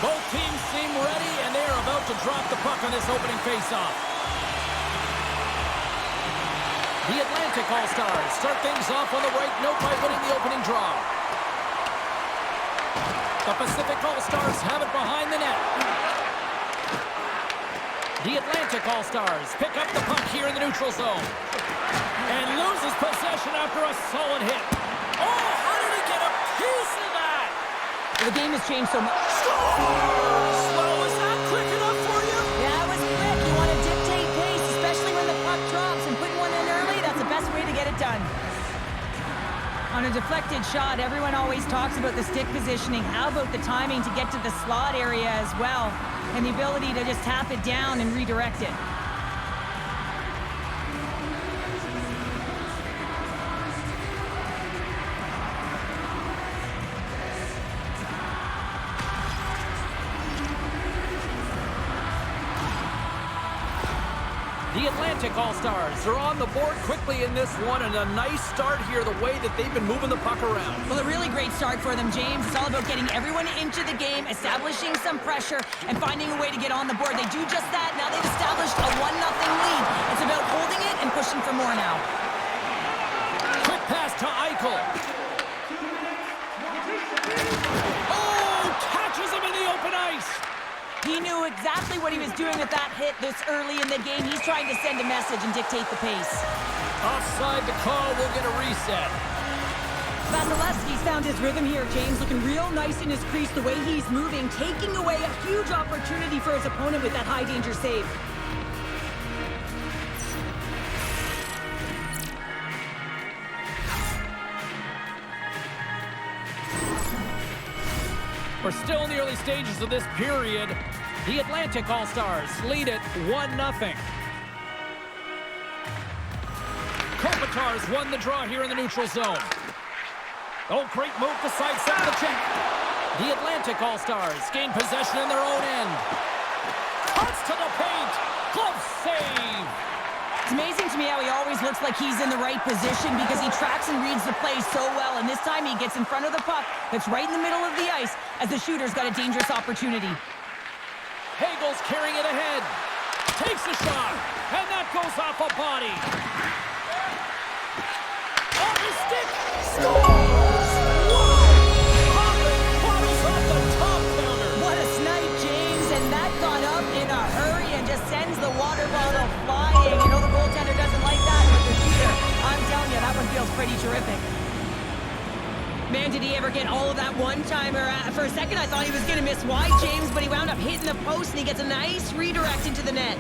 Both teams seem ready, and they are about to drop the puck on this opening faceoff. The Atlantic All-Stars start things off on the right note by winning the opening draw. The Pacific All-Stars have it behind the net. The Atlantic All-Stars pick up the puck here in the neutral zone. And loses possession after a solid hit. Oh, how did he get a piece of that? The game has changed so much. Slow, is that quick enough for you? Yeah, it was quick. You want to dictate pace, especially when the puck drops, and putting one in early, that's the best way to get it done. On a deflected shot, everyone always talks about the stick positioning. How about the timing to get to the slot area as well, and the ability to just tap it down and redirect it? The Atlantic All-Stars are on the board quickly in this one, and a nice start here the way that they've been moving the puck around. Well, a really great start for them, James. It's all about getting everyone into the game, establishing some pressure, and finding a way to get on the board. They do just that. Now they've established a 1-0 lead. It's about holding it and pushing for more now. Quick pass to Eichel. Oh, catches him in the open ice. He knew exactly what he was doing with that hit this early in the game. He's trying to send a message and dictate the pace. Offside the call, we'll get a reset. Vasilevsky's found his rhythm here, James. Looking real nice in his crease, the way he's moving, taking away a huge opportunity for his opponent with that high-danger save. We're still in the early stages of this period. The Atlantic All-Stars lead it 1-0. Kopitar's won the draw here in the neutral zone. Oh, great move to sidestep the check. The Atlantic All-Stars gain possession in their own end. Cuts to the paint. Glove save. It's amazing to me how he always looks like he's in the right position because he tracks and reads the play so well. And this time he gets in front of the puck that's right in the middle of the ice as the shooter's got a dangerous opportunity. Hagel's carrying it ahead. Takes a shot. And that goes off a body. On his stick. Scores! Wow! Hopping bottles off the top counter. What a snipe, James. And that got up in a hurry and just sends the water bottle flying. You know the goaltender doesn't like that with the shooter. I'm telling you, that one feels pretty terrific. Man, did he ever get all of that one-timer. For a second, I thought he was going to miss wide, James, but he wound up hitting the post, and he gets a nice redirect into the net.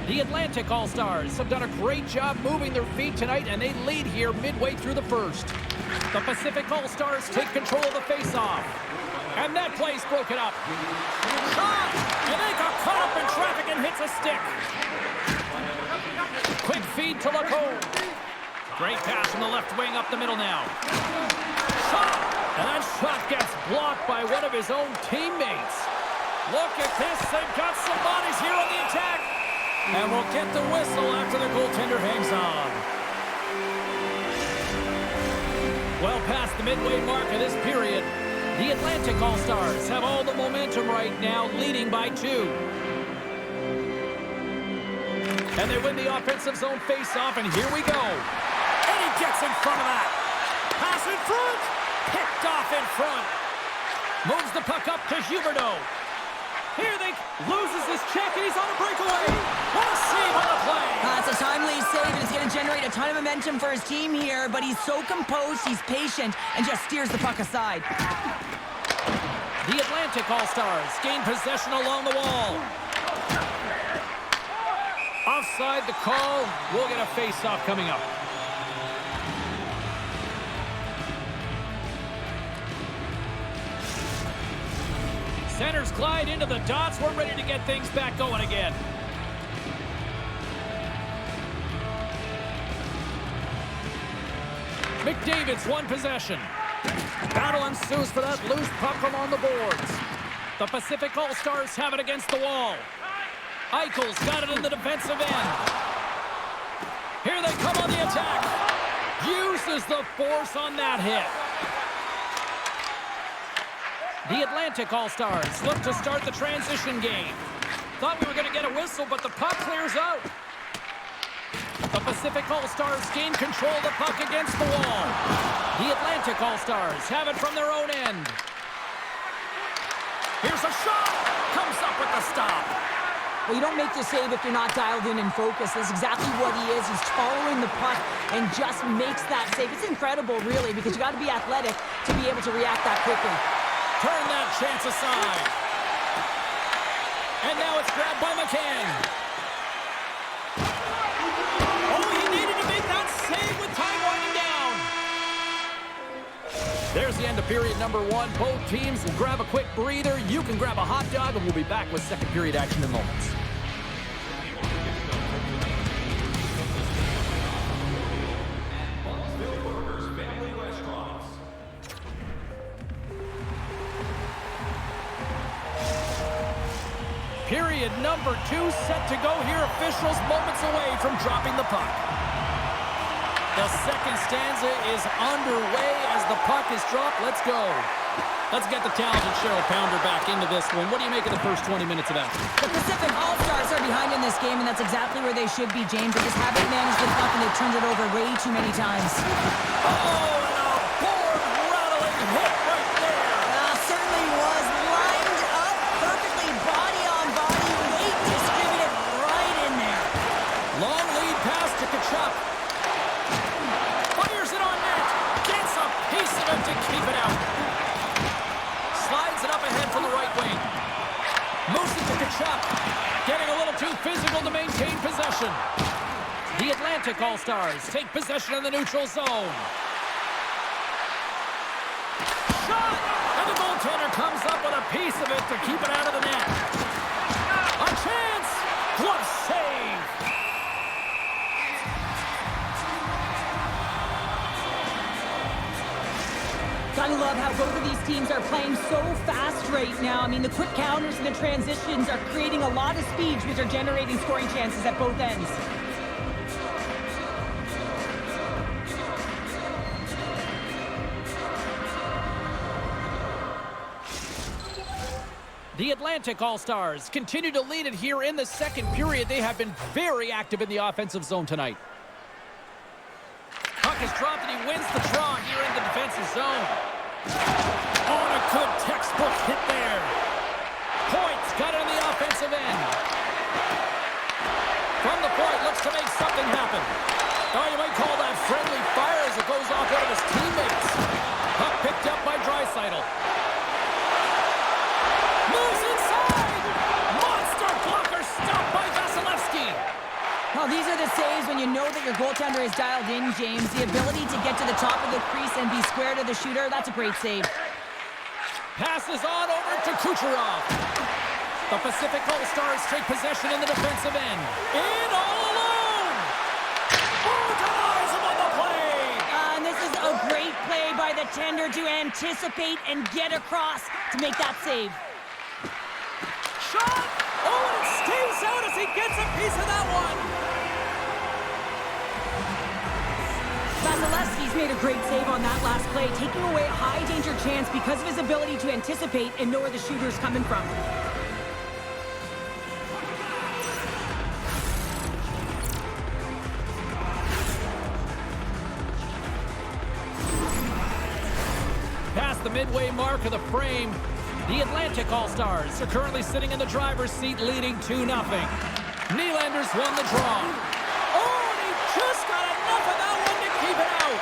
The Atlantic All-Stars have done a great job moving their feet tonight, and they lead here midway through the first. The Pacific All-Stars take control of the face-off. And that play's broken up. Shot! And they got caught up in traffic and hits a stick. Quick feed to Lacombe. Great pass from the left wing up the middle now. Shot! And that shot gets blocked by one of his own teammates. Look at this. They've got some bodies here on the attack. And we'll get the whistle after the goaltender hangs on. Well past the midway mark of this period, the Atlantic All-Stars have all the momentum right now, leading by 2. And they win the offensive zone face-off, and here we go. And he gets in front of that. Pass in front. Picked off in front. Moves the puck up to Huberdeau. Here they loses his check, and he's on a breakaway. What a save on the play. It's a timely save, and it's going to generate a ton of momentum for his team here, but he's so composed, he's patient, and just steers the puck aside. The Atlantic All-Stars gain possession along the wall. Offside the call. We'll get a face-off coming up. Centers glide into the dots. We're ready to get things back going again. McDavid's won possession. Battle ensues for that loose puck along the boards. The Pacific All-Stars have it against the wall. Eichel's got it in the defensive end. Here they come on the attack. Uses the force on that hit. The Atlantic All-Stars look to start the transition game. Thought we were going to get a whistle, but the puck clears out. The Pacific All-Stars gain control of the puck against the wall. The Atlantic All-Stars have it from their own end. Here's a shot. Comes up with the stop. Well, you don't make the save if you're not dialed in and focused. That's exactly what he is. He's following the puck and just makes that save. It's incredible, really, because you got to be athletic to be able to react that quickly. Turn that chance aside. And now it's grabbed by McCann. Oh, he needed to make that save with time winding down. There's the end of period number 1. Both teams will grab a quick breather. You can grab a hot dog, and we'll be back with second period action in moments. Period number 2 set to go here. Officials moments away from dropping the puck. The second stanza is underway as the puck is dropped. Let's go. Let's get the talented Cheryl Pounder back into this one. What do you make of the first 20 minutes of action? The Pacific All-Stars are behind in this game, and that's exactly where they should be, James. They just haven't managed the puck, and they've turned it over way too many times. Oh, and a board-rattling hit right there. Certainly was lined up perfectly, body on body, weight distributed right in there. Long lead pass to Tkachuk. Fires it on net. Gets a piece of it to keep it out. Slides it up ahead from the right wing. Moves it to Tkachuk. Getting a little too physical to maintain possession. The Atlantic All-Stars take possession in the neutral zone. Shot! And the goaltender comes up with a piece of it to keep it out of the net. A chance! Glove save! Gotta love how both of these teams are playing so fast right now. I mean, the quick counters and the transitions are creating a lot of speed, which are generating scoring chances at both ends. The Atlantic All-Stars continue to lead it here in the second period. They have been very active in the offensive zone tonight. Puck is dropped and he wins the draw here in the defensive zone. Oh, and a good textbook hit there. Points got it on the offensive end. From the point, looks to make something happen. Oh, you might call that friendly fire as it goes off one of his teammates. Puck picked up by Draisaitl. Moves inside! Monster blocker stopped by Vasilevsky. Well, these are the saves when you know that your goaltender is dialed in, James. The ability to get to the top of the crease and be square to the shooter, that's a great save. Passes on over to Kucherov. The Pacific All-Stars take possession in the defensive end. In all alone! Brutalize him on the play! And this is a great play by the tender to anticipate and get across to make that save. Shot! Oh, and it stays out as he gets a piece of that one! Vasilevsky's made a great save on that last play, taking away a high-danger chance because of his ability to anticipate and know where the shooter's coming from. Past the midway mark of the frame, the Atlantic All-Stars are currently sitting in the driver's seat, leading 2-0. Nylander's won the draw. Oh, and he just got enough of that one to keep it out.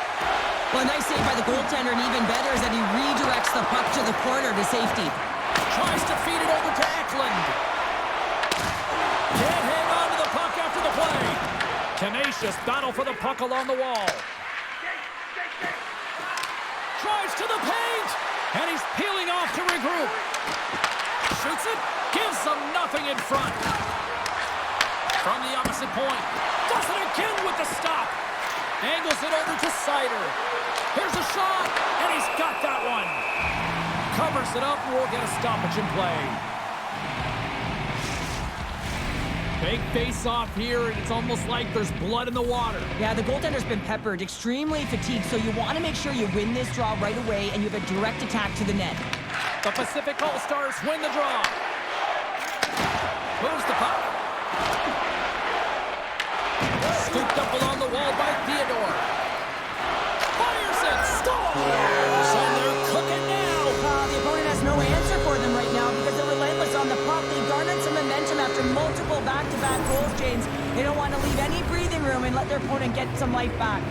Well, a nice save by the goaltender, and even better is that he redirects the puck to the corner to safety. Tries to feed it over to Eklund. Can't hang on to the puck after the play. Tenacious battle for the puck along the wall. Drives to the paint, and he's peeling off to regroup. Shoots it, gives them nothing in front. From the opposite point, does it again with the stop. Angles it over to Seider. Here's a shot, and he's got that one. Covers it up, and we'll get a stoppage in play. Big face-off here, and it's almost like there's blood in the water. Yeah, the goaltender's been peppered, extremely fatigued, so you want to make sure you win this draw right away, and you have a direct attack to the net. The Pacific All-Stars win the draw. Moves the puck. Scooped up along the wall by Theodore. Fires it, scores! And they're cooking now. The opponent has no answer for them right now because they're relentless on the puck. They garnered some momentum after multiple back-to-back goals, James. They don't want to leave any breathing room and let their opponent get some life back.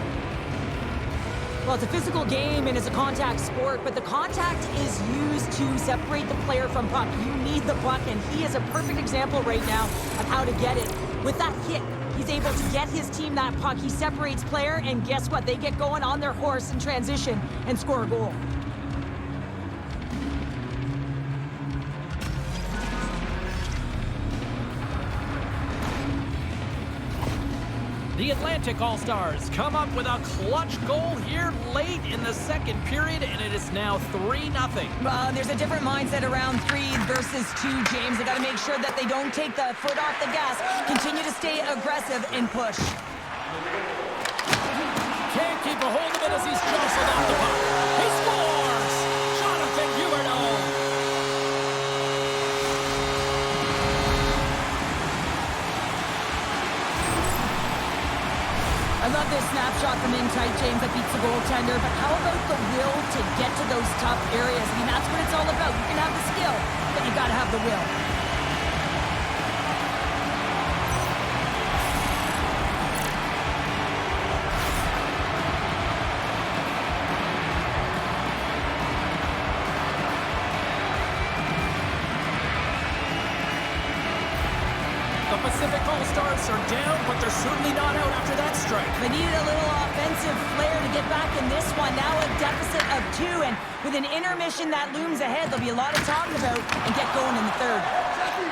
Well, it's a physical game and it's a contact sport, but the contact is used to separate the player from puck. You need the puck, and he is a perfect example right now of how to get it. With that hit, he's able to get his team that puck. He separates player, and guess what? They get going on their horse in transition and score a goal. The Atlantic All-Stars come up with a clutch goal here late in the second period, and it is now 3-0. There's a different mindset around 3 versus 2, James. They got to make sure that they don't take the foot off the gas, continue to stay aggressive and push. Can't keep a hold of it as he's jostled off the puck. He scores! Jonathan Huberdeau. I love this snapshot from in tight, James, that beats the goaltender, but how about the will to get to those tough areas? I mean, that's what it's all about. You can have the skill, but you gotta have the will. The Pacific All-Stars are down, but they're certainly not out after that strike. They needed a little offensive flair to get back in this one. Now a deficit of 2, and with an intermission that looms ahead, there'll be a lot of talking about and get going in the third.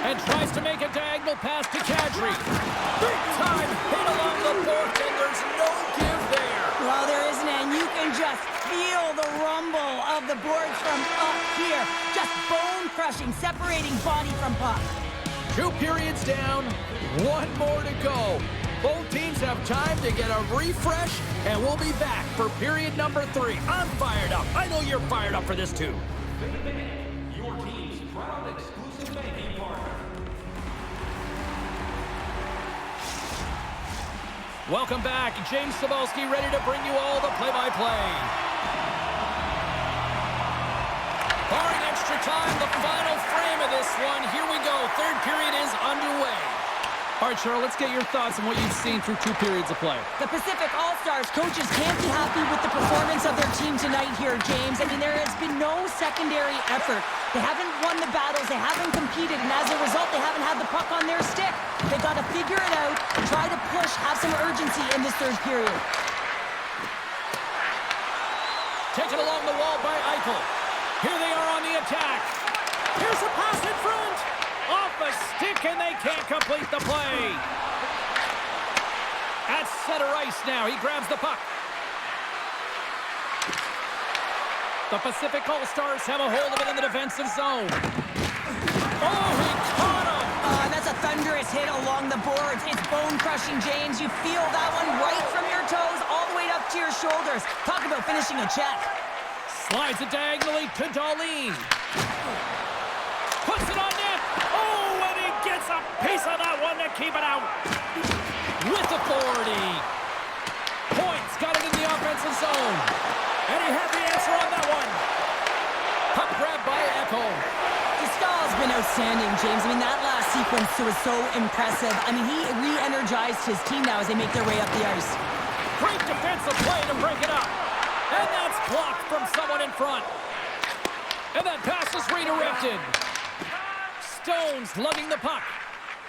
And tries to make a diagonal pass to Kadri. Big time hit along the board, and there's no give there. Well, there isn't, and you can just feel the rumble of the boards from up here. Just bone-crushing, separating body from puck. 2 periods down, 1 more to go. Both teams have time to get a refresh, and we'll be back for period number 3. I'm fired up. I know you're fired up for this too. Your team's proud exclusive banking partner. Welcome back. James Cybulski ready to bring you all the play-by-play. Barring extra time, the final frame of this one. Here we go. Third period is underway. All right, Cheryl, let's get your thoughts on what you've seen through 2 periods of play. The Pacific All-Stars coaches can't be happy with the performance of their team tonight here, James. I mean, there has been no secondary effort. They haven't won the battles, they haven't competed, and as a result, they haven't had the puck on their stick. They got to figure it out, try to push, have some urgency in this third period. Taken along the wall by Eichel. Here they are on the attack. Here's a pass in front. Off a stick, and they can't complete the play. At center ice now, he grabs the puck. The Pacific All-Stars have a hold of it in the defensive zone. Oh, he caught him! That's a thunderous hit along the boards. It's bone-crushing, James. You feel that one right from your toes all the way up to your shoulders. Talk about finishing a check. Slides it diagonally to Dahlin. Puts it on net. Oh, and he gets a piece of that one to keep it out. With authority. Points got it in the offensive zone. And he had the answer on that one. Puck grab by Echo. Discal's been outstanding, James. I mean, that last sequence was so impressive. I mean, he re-energized his team now as they make their way up the ice. Great defensive play to break it up. And that's blocked from someone in front. And that pass is redirected. Stones lugging the puck.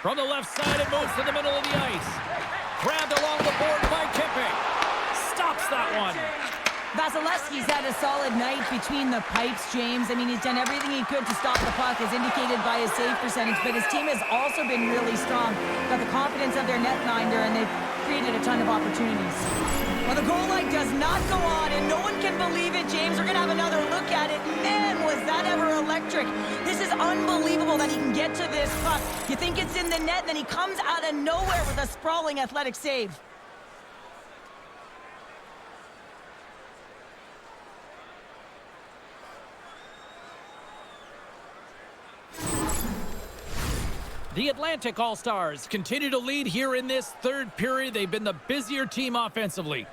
From the left side, it moves to the middle of the ice. Grabbed along the board by Kempe. Stops that one. Vasilevsky's had a solid night between the pipes, James. I mean, he's done everything he could to stop the puck, as indicated by his save percentage, but his team has also been really strong. Got the confidence of their netminder, and they created a ton of opportunities. Well, the goal light does not go on, and no one can believe it, James. We're going to have another look at it. Man, was that ever electric. This is unbelievable that he can get to this puck. You think it's in the net, then he comes out of nowhere with a sprawling athletic save. The Atlantic All-Stars continue to lead here in this third period. They've been the busier team offensively.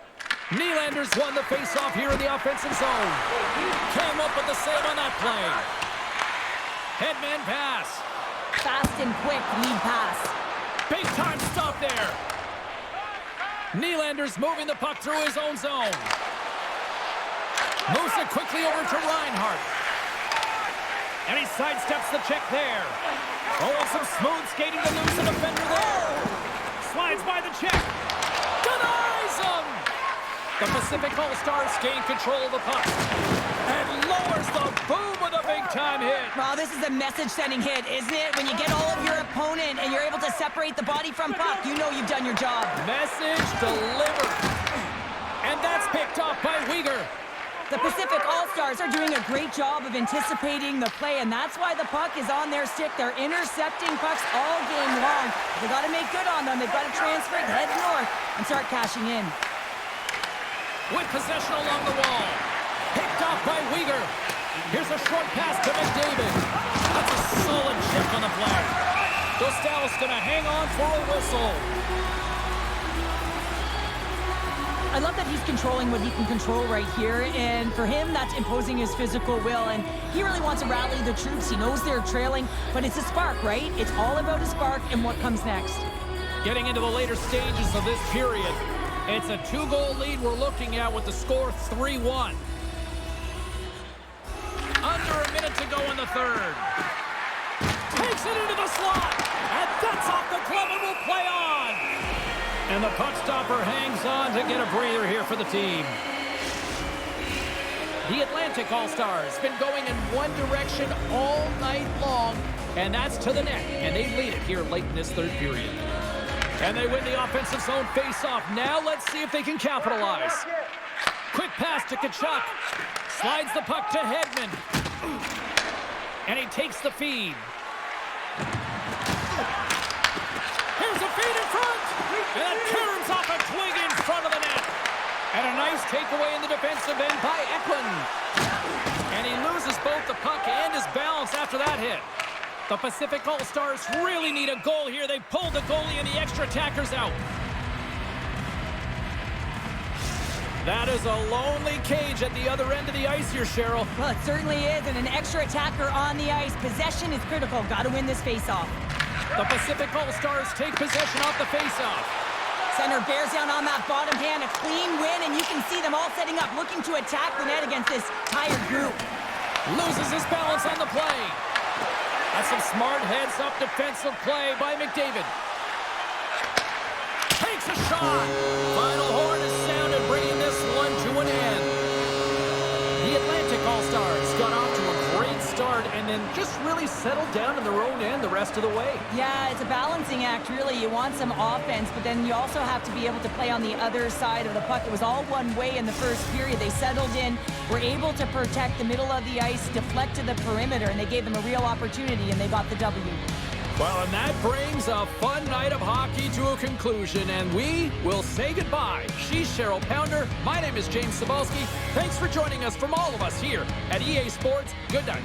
Nylanders won the face-off here in the offensive zone. Came up with the save on that play. Headman pass. Fast and quick lead pass. Big time stop there. Nylanders moving the puck through his own zone. Moves it quickly over to Reinhart. And he sidesteps the check there. Oh, some smooth skating to lose the defender there. Slides by the check. Denies him. The Pacific All-Stars gain control of the puck. And lowers the boom with a big-time hit. Well, this is a message-sending hit, isn't it? When you get all of your opponent and you're able to separate the body from puck, you know you've done your job. Message delivered. And that's picked off by Weegar. The Pacific All-Stars are doing a great job of anticipating the play, and that's why the puck is on their stick. They're intercepting pucks all game long. They've got to make good on them. They've got to transfer it, head north, and start cashing in. With possession along the wall. Picked off by Weegar. Here's a short pass to McDavid. That's a solid check on the play. Dostal's going to hang on for a whistle. I love that he's controlling what he can control right here, and for him, that's imposing his physical will, and he really wants to rally the troops. He knows they're trailing, but it's a spark, right? It's all about a spark and what comes next. Getting into the later stages of this period, it's a 2-goal lead we're looking at with the score 3-1. Under a minute to go in the third. Takes it into the slot, and that's off the glove and will play on. And the puck stopper hangs on to get a breather here for the team. The Atlantic All-Stars been going in one direction all night long, and that's to the net. And they lead it here late in this third period. And they win the offensive zone face-off. Now let's see if they can capitalize. Quick pass to Tkachuk. Slides the puck to Hedman. And he takes the feed. Here's a feed in front. And it turns off a twig in front of the net. And a nice takeaway in the defensive end by Eklund. And he loses both the puck and his balance after that hit. The Pacific All-Stars really need a goal here. They pulled the goalie and the extra attackers out. That is a lonely cage at the other end of the ice here, Cheryl. Well, it certainly is, and an extra attacker on the ice. Possession is critical. Got to win this face-off. The Pacific All-Stars take possession off the face-off. Center bears down on that bottom hand. A clean win, and you can see them all setting up, looking to attack the net against this tired group. Loses his balance on the play. That's some smart heads-up defensive play by McDavid. Takes a shot. Final horn is sounded, bringing this one to an end. The Atlantic All-Stars got off to a great start and then just really settled down in their own end the rest of the way. Yeah, it's a balancing act, really. You want some offense, but then you also have to be able to play on the other side of the puck. It was all one way in the first period. They settled in, were able to protect the middle of the ice, deflect to the perimeter, and they gave them a real opportunity, and they got the W. Well, and that brings a fun night of hockey to a conclusion, and we will say goodbye. She's Cheryl Pounder. My name is James Cybulski. Thanks for joining us from all of us here at EA Sports. Good night.